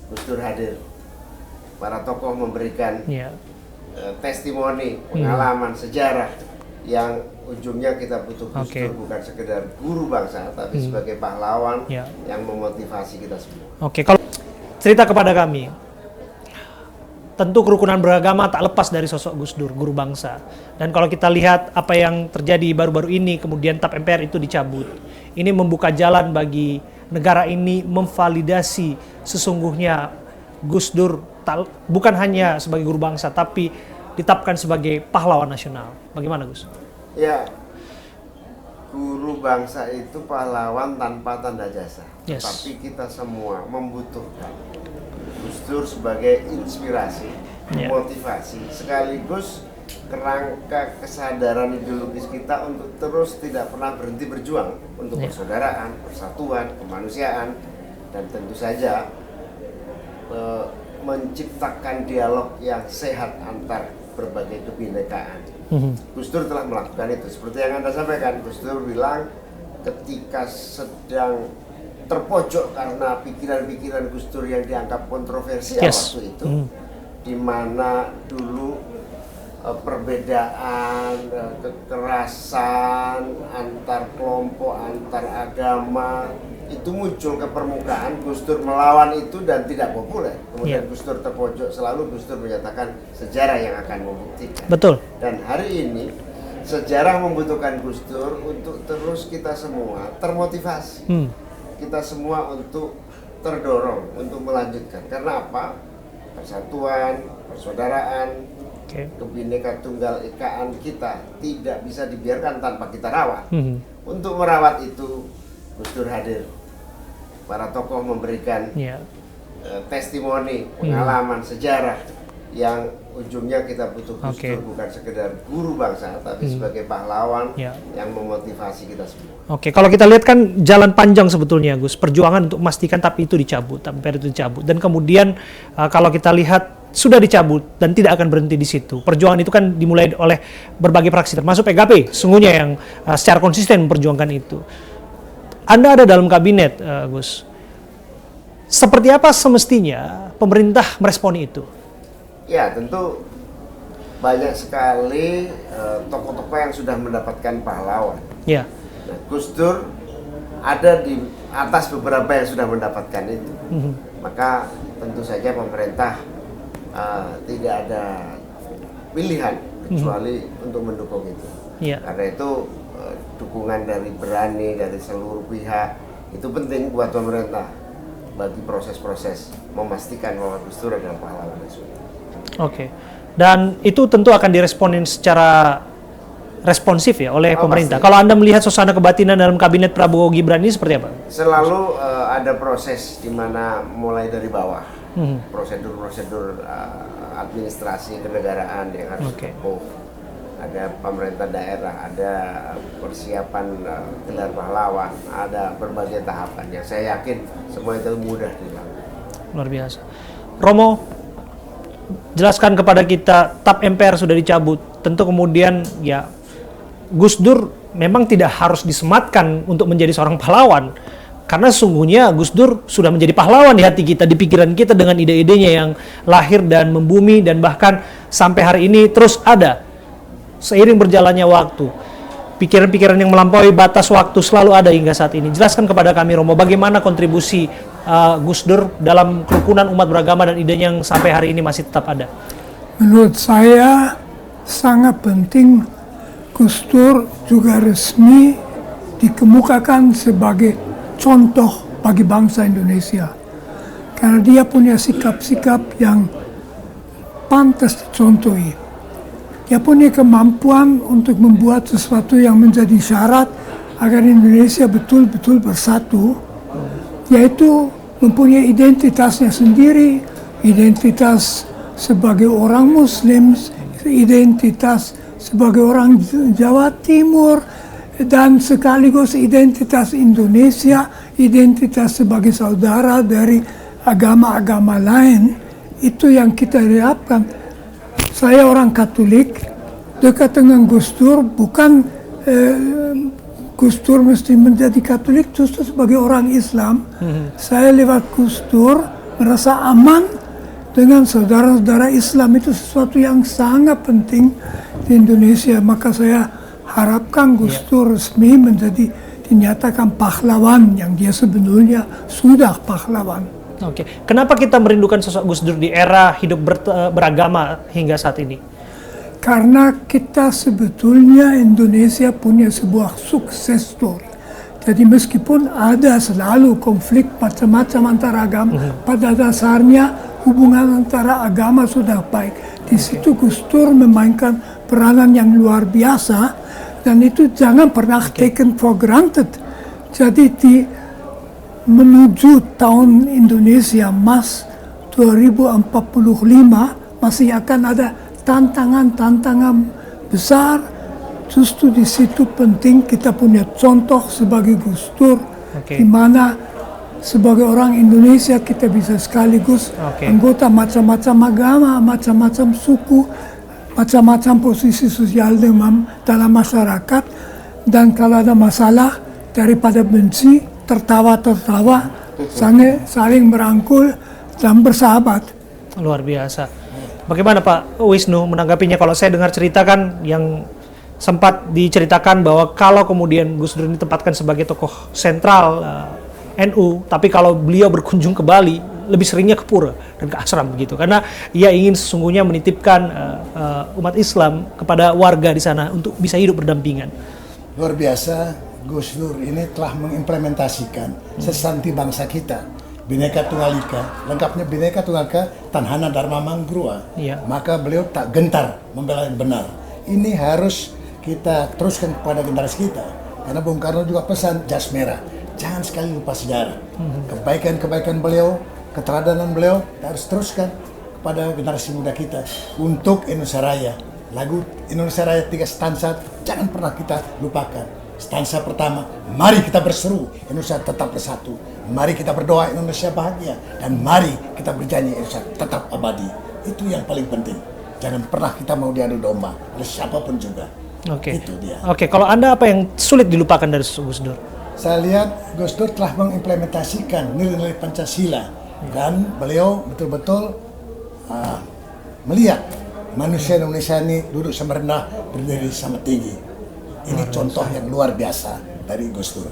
Gus Dur hadir, para tokoh memberikan testimoni, pengalaman, sejarah yang ujungnya kita butuh Gus Dur bukan sekedar guru bangsa, tapi sebagai pahlawan yang memotivasi kita semua. Oke, kalau cerita kepada kami, tentu kerukunan beragama tak lepas dari sosok Gus Dur, guru bangsa. Dan kalau kita lihat apa yang terjadi baru-baru ini, kemudian TAP MPR itu dicabut. Ini membuka jalan bagi negara ini memvalidasi sesungguhnya Gus Dur bukan hanya sebagai guru bangsa, tapi ditetapkan sebagai pahlawan nasional. Bagaimana, Gus? Ya, guru bangsa itu pahlawan tanpa tanda jasa. Tapi kita semua membutuhkan Gus Dur sebagai inspirasi, motivasi, sekaligus kerangka kesadaran ideologis kita untuk terus tidak pernah berhenti berjuang untuk persaudaraan, persatuan, kemanusiaan, dan tentu saja menciptakan dialog yang sehat antar berbagai kebinekaan. Gus Dur telah melakukan itu. Seperti yang Anda sampaikan, Gus Dur bilang ketika sedang terpojok karena pikiran-pikiran Gus Dur yang dianggap kontroversial waktu itu, di mana dulu perbedaan, kekerasan antar kelompok, antar agama itu muncul ke permukaan. Gus Dur melawan itu dan tidak populer. Kemudian Gus Dur terpojok, selalu Gus Dur menyatakan sejarah yang akan membuktikan. Betul. Dan hari ini sejarah membutuhkan Gus Dur untuk terus kita semua termotivasi. Kita semua untuk terdorong untuk melanjutkan. Karena apa? Persatuan, persaudaraan, kebinekaan tunggal ikaan kita tidak bisa dibiarkan tanpa kita rawat. Untuk merawat itu Gus Dur hadir, para tokoh memberikan testimoni, pengalaman, sejarah yang ujungnya kita butuh Gus Dur bukan sekedar guru bangsa, tapi sebagai pahlawan yang memotivasi kita semua. Oke, kalau kita lihat kan jalan panjang sebetulnya, Gus, perjuangan untuk memastikan tapi itu dicabut, tapi MPR itu dicabut, dan kemudian kalau kita lihat sudah dicabut dan tidak akan berhenti di situ. Perjuangan itu kan dimulai oleh berbagai fraksi, termasuk PKB, sesungguhnya yang secara konsisten memperjuangkan itu. Anda ada dalam kabinet, Gus. Seperti apa semestinya pemerintah meresponi itu? Ya, tentu banyak sekali tokoh-tokoh yang sudah mendapatkan pahlawan. Nah, Gus Dur ada di atas beberapa yang sudah mendapatkan itu. Maka tentu saja pemerintah tidak ada pilihan kecuali untuk mendukung itu. Karena itu dukungan dari berani dari seluruh pihak itu penting buat pemerintah bagi proses-proses memastikan bahwa Gus Dur adalah pahlawan nasional. Dan itu tentu akan diresponin secara responsif ya oleh pemerintah. Kalau Anda melihat suasana kebatinan dalam kabinet Prabowo Gibran ini seperti apa? Selalu ada proses di mana mulai dari bawah, prosedur-prosedur administrasi kenegaraan yang harus ditempuh. Ada pemerintah daerah, ada persiapan gelar pahlawan, ada berbagai tahapan yang saya yakin semua itu mudah dilakukan. Luar biasa. Romo, jelaskan kepada kita, TAP MPR sudah dicabut. Tentu kemudian ya Gus Dur memang tidak harus disematkan untuk menjadi seorang pahlawan. Karena sesungguhnya Gus Dur sudah menjadi pahlawan di hati kita, di pikiran kita dengan ide-idenya yang lahir dan membumi dan bahkan sampai hari ini terus ada. Seiring berjalannya waktu, pikiran-pikiran yang melampaui batas waktu selalu ada hingga saat ini. Jelaskan kepada kami, Romo, bagaimana kontribusi Gus Dur dalam kerukunan umat beragama dan idenya yang sampai hari ini masih tetap ada? Menurut saya sangat penting Gus Dur juga resmi dikemukakan sebagai contoh bagi bangsa Indonesia. Karena dia punya sikap-sikap yang pantas dicontohi. Dia punya kemampuan untuk membuat sesuatu yang menjadi syarat agar Indonesia betul-betul bersatu, yaitu mempunyai identitasnya sendiri, identitas sebagai orang Muslim, identitas sebagai orang Jawa Timur, dan sekaligus identitas Indonesia, identitas sebagai saudara dari agama-agama lain. Itu yang kita harapkan. Saya orang Katolik, dekat dengan Gus Dur, bukan Gus Dur mesti menjadi Katolik, justru sebagai orang Islam. Saya lewat Gus Dur merasa aman dengan saudara-saudara Islam itu sesuatu yang sangat penting di Indonesia. Maka saya harapkan Gus Dur resmi menjadi dinyatakan pahlawan yang dia sebenarnya sudah pahlawan. Oke, kenapa kita merindukan sosok Gus Dur di era hidup beragama hingga saat ini? Karena kita sebetulnya Indonesia punya sebuah sukses story. Jadi meskipun ada selalu konflik macam-macam antara agama, pada dasarnya hubungan antara agama sudah baik. Di situ Gus Dur memainkan peranan yang luar biasa dan itu jangan pernah taken for granted. Jadi menuju tahun Indonesia Emas 2045 masih akan ada tantangan-tantangan besar. Justru di situ penting kita punya contoh sebagai Gus Dur, di mana sebagai orang Indonesia kita bisa sekaligus anggota macam-macam agama, macam-macam suku, macam-macam posisi sosial dalam masyarakat, dan kalau ada masalah daripada benci, tertawa-tertawa, saling merangkul dan bersahabat. Luar biasa. Bagaimana Pak Wisnu menanggapinya? Kalau saya dengar cerita kan yang sempat diceritakan bahwa kalau kemudian Gus Dur ditempatkan sebagai tokoh sentral NU, tapi kalau beliau berkunjung ke Bali, lebih seringnya ke pura dan ke ashram begitu, karena ia ingin sesungguhnya menitipkan umat Islam kepada warga di sana untuk bisa hidup berdampingan. Luar biasa, Gus Dur ini telah mengimplementasikan sesanti bangsa kita, Bhinneka Tunggal Ika, lengkapnya Bhinneka Tunggal Ika, Tanhana Dharma Manggruwa. Maka beliau tak gentar membela yang benar. Ini harus kita teruskan kepada generasi kita, karena Bung Karno juga pesan jas merah, jangan sekali lupa sejarah. Kebaikan-kebaikan beliau, keteladanan beliau kita harus teruskan kepada generasi muda kita untuk Indonesia Raya. Lagu Indonesia Raya 3 stansa jangan pernah kita lupakan. Stansa pertama, mari kita berseru Indonesia tetap bersatu, mari kita berdoa Indonesia bahagia, dan mari kita berjanji Indonesia tetap abadi. Itu yang paling penting. Jangan pernah kita mau diadu domba oleh siapapun juga. Itu dia. Kalau Anda apa yang sulit dilupakan dari Gus Dur? Saya lihat Gus Dur telah mengimplementasikan nilai-nilai Pancasila, dan beliau betul-betul melihat manusia Indonesia ini duduk sama rendah, berdiri sama tinggi. Ini contoh yang luar biasa dari Gus Dur.